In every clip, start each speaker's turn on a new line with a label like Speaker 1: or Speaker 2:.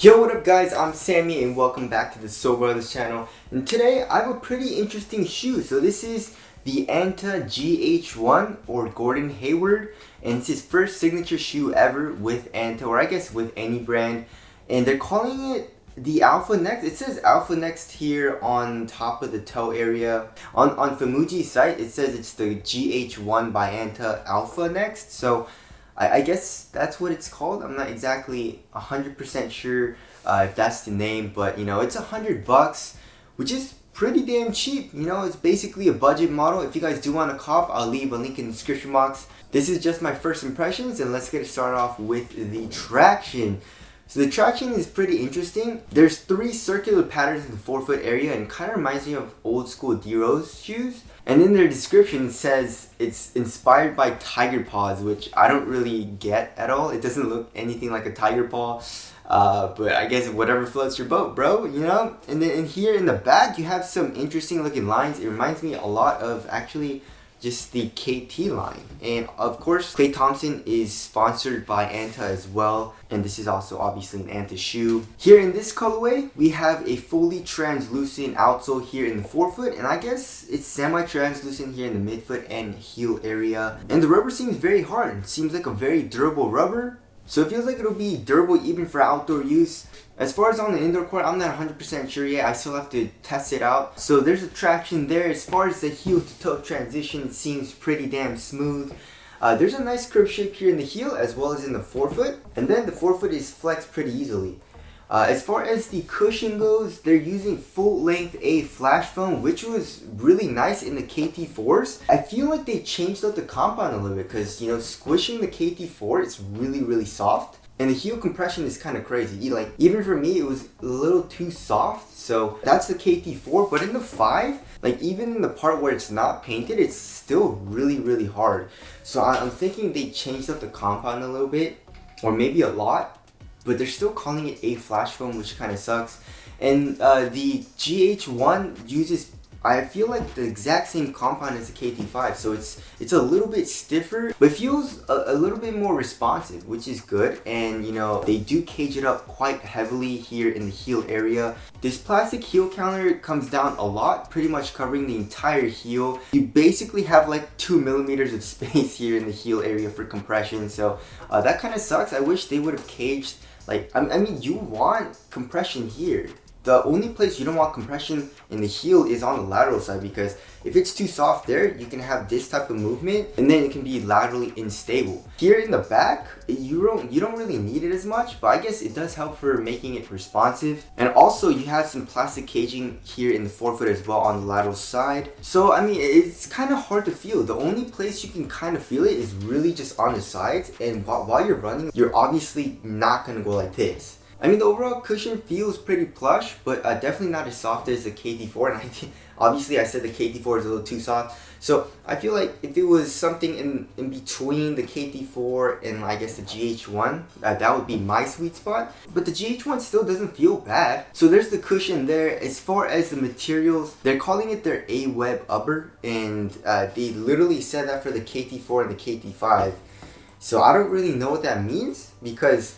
Speaker 1: Yo, what up guys, I'm Sammy and welcome back to the Soul Brothers channel. And today I have a pretty interesting shoe. So this is the Anta Gh1 or Gordon Hayward, and it's his first signature shoe ever with Anta, or I guess with any brand. And they're calling it the Alpha Next. It says Alpha Next here on top of the toe area. On Famuji's site it says it's the Gh1 by Anta Alpha Next. So I guess that's what it's called. I'm not exactly 100% sure if that's the name, but you know, it's $100, which is pretty damn cheap. You know, it's basically a budget model. If you guys do want to cop, I'll leave a link in the description box. This is just my first impressions, and let's get it started off with the traction. So the traction is pretty interesting. There's 3 circular patterns in the forefoot area, and kind of reminds me of old school D-Rose shoes. And in their description it says it's inspired by tiger paws, which I don't really get at all. It doesn't look anything like a tiger paw, but I guess whatever floats your boat, bro, you know? And then in here in the back you have some interesting looking lines. It reminds me a lot of actually just the KT line. And of course Klay Thompson is sponsored by Anta as well, and this is also obviously an Anta shoe. Here in this colorway we have a fully translucent outsole here in the forefoot, and I guess it's semi-translucent here in the midfoot and heel area. And the rubber seems very hard. It seems like a very durable rubber, so it feels like it'll be durable even for outdoor use. As far as on the indoor court, I'm not 100% sure yet. I still have to test it out. So there's a traction there. As far as the heel to toe transition, it seems pretty damn smooth. There's a nice curve shape here in the heel as well as in the forefoot. And then the forefoot is flexed pretty easily. As far as the cushion goes, they're using full-length A flash foam, which was really nice in the KT4s. I feel like they changed up the compound a little bit because, you know, squishing the KT4, it's really soft. And the heel compression is kind of crazy. Like, even for me, it was a little too soft. So that's the KT4. But in the 5, like even in the part where it's not painted, it's still really hard. So I'm thinking they changed up the compound a little bit, or maybe a lot. But they're still calling it A flash foam, which kind of sucks. And the Gh1 uses, I feel like, the exact same compound as the KT5, so it's a little bit stiffer, but it feels a little bit more responsive, which is good. And you know, they do cage it up quite heavily here in the heel area. This plastic heel counter comes down a lot, pretty much covering the entire heel. You basically have like 2 millimeters of space here in the heel area for compression, so that kind of sucks. I wish they would have caged, like, I mean, you want compression here. The only place you don't want compression in the heel is on the lateral side, because if it's too soft there, you can have this type of movement and then it can be laterally unstable. Here in the back, you don't really need it as much, but I guess it does help for making it responsive. And also you have some plastic caging here in the forefoot as well on the lateral side. So I mean, it's kind of hard to feel. The only place you can kind of feel it is really just on the sides, and while you're running, you're obviously not going to go like this. I mean, the overall cushion feels pretty plush, but definitely not as soft as the KT4. And obviously I said the KT4 is a little too soft. So I feel like if it was something in between the KT4 and I guess the Gh1, that would be my sweet spot. But the Gh1 still doesn't feel bad. So there's the cushion there. As far as the materials, they're calling it their A-Web upper, and they literally said that for the KT4 and the KT5. So I don't really know what that means, because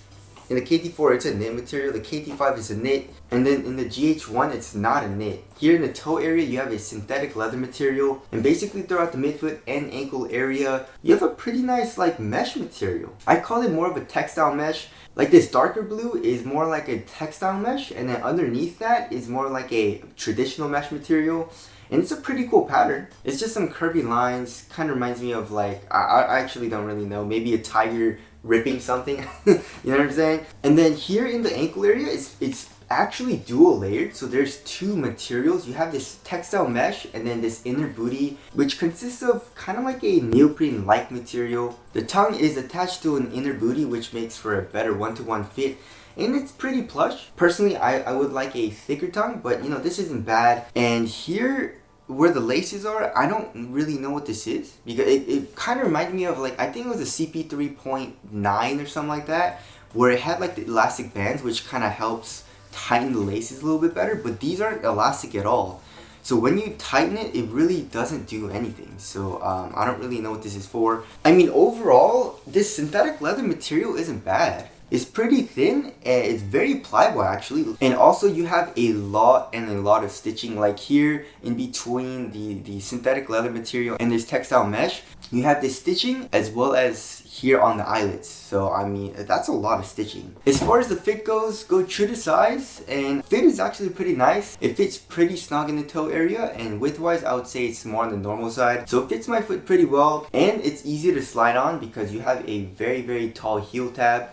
Speaker 1: in the KT4 it's a knit material, the KT5 is a knit, and then in the Gh1 it's not a knit. Here in the toe area you have a synthetic leather material, and basically throughout the midfoot and ankle area you have a pretty nice like mesh material. I call it more of a textile mesh. Like this darker blue is more like a textile mesh, and then underneath that is more like a traditional mesh material. And it's a pretty cool pattern. It's just some curvy lines, kind of reminds me of like, I actually don't really know, maybe a tiger ripping something. You know what I'm saying? And then here in the ankle area, it's actually dual layered. So there's 2 materials. You have this textile mesh and then this inner booty, which consists of kind of like a neoprene-like material. The tongue is attached to an inner booty, which makes for a better one-to-one fit. And it's pretty plush. Personally, I would like a thicker tongue, but you know, this isn't bad. And here where the laces are, I don't really know what this is, because it kind of reminded me of, like, I think it was a CP3.9 or something like that, where it had like the elastic bands, which kind of helps tighten the laces a little bit better, but these aren't elastic at all. So when you tighten it, it really doesn't do anything. So I don't really know what this is for. I mean, overall, this synthetic leather material isn't bad. is pretty thin and it's very pliable actually. And also you have a lot of stitching, like here in between the synthetic leather material and this textile mesh. You have this stitching as well as here on the eyelets. So I mean, that's a lot of stitching. As far as the fit goes, go true to size, and fit is actually pretty nice. It fits pretty snug in the toe area, and width wise I would say it's more on the normal side. So it fits my foot pretty well, and it's easy to slide on because you have a very tall heel tab.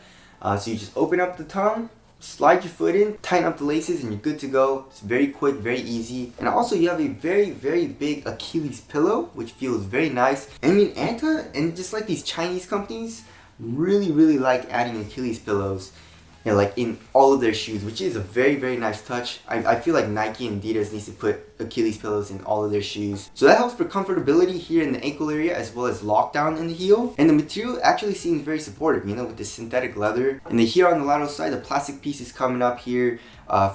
Speaker 1: So you just open up the tongue, slide your foot in, tighten up the laces, and you're good to go. It's very quick, very easy. And also you have a very big Achilles pillow, which feels very nice. I mean, Anta and just like these Chinese companies really like adding Achilles pillows, you know, like in all of their shoes, which is a very nice touch. I feel like Nike and Adidas needs to put Achilles pillows in all of their shoes. So that helps for comfortability here in the ankle area as well as lockdown in the heel. And the material actually seems very supportive, you know, with the synthetic leather. And then here on the lateral side, the plastic piece is coming up here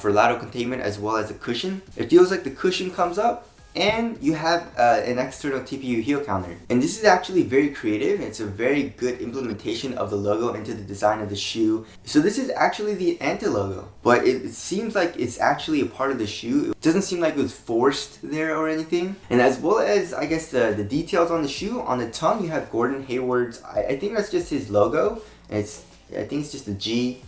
Speaker 1: for lateral containment as well as a cushion. It feels like the cushion comes up, and you have an external TPU heel counter. And this is actually very creative. It's a very good implementation of the logo into the design of the shoe. So this is actually the Anta logo, but it seems like it's actually a part of the shoe. It doesn't seem like it was forced there or anything. And as well as, I guess, the details on the shoe, on the tongue you have Gordon Hayward's, I think that's just his logo. I think it's just a G.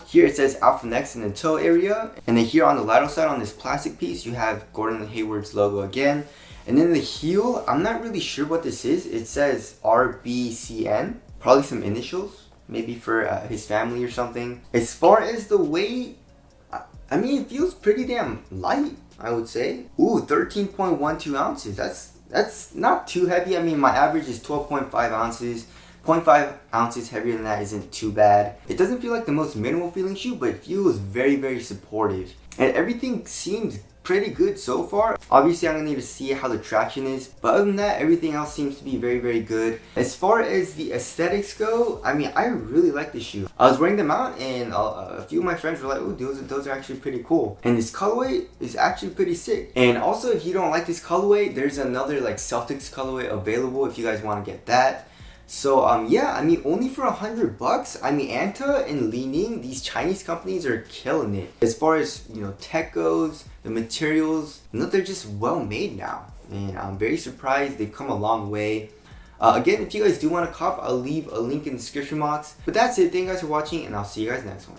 Speaker 1: Here it says Alpha Next in the toe area, and then here on the lateral side on this plastic piece you have Gordon Hayward's logo again. And then the heel, I'm not really sure what this is. It says RBCN, probably some initials, maybe for his family or something. As far as the weight, I mean, it feels pretty damn light, I would say. Ooh, 13.12 ounces. That's not too heavy. I mean, my average is 12.5 ounces. 0.5 ounces heavier than that isn't too bad. It doesn't feel like the most minimal feeling shoe, but it feels very supportive. And everything seems pretty good so far. Obviously I'm gonna need to see how the traction is, but other than that, everything else seems to be very good. As far as the aesthetics go, I mean, I really like this shoe. I was wearing them out and a few of my friends were like, oh, those are actually pretty cool. And this colorway is actually pretty sick. And also, if you don't like this colorway, there's another like Celtics colorway available if you guys want to get that. So yeah, I mean, only for $100, I mean, Anta and Li-Ning, these Chinese companies are killing it. As far as, you know, tech goes, the materials, you know, they're just well made now. And I'm very surprised they've come a long way. Again, if you guys do want to cop, I'll leave a link in the description box. But that's it. Thank you guys for watching, and I'll see you guys next one.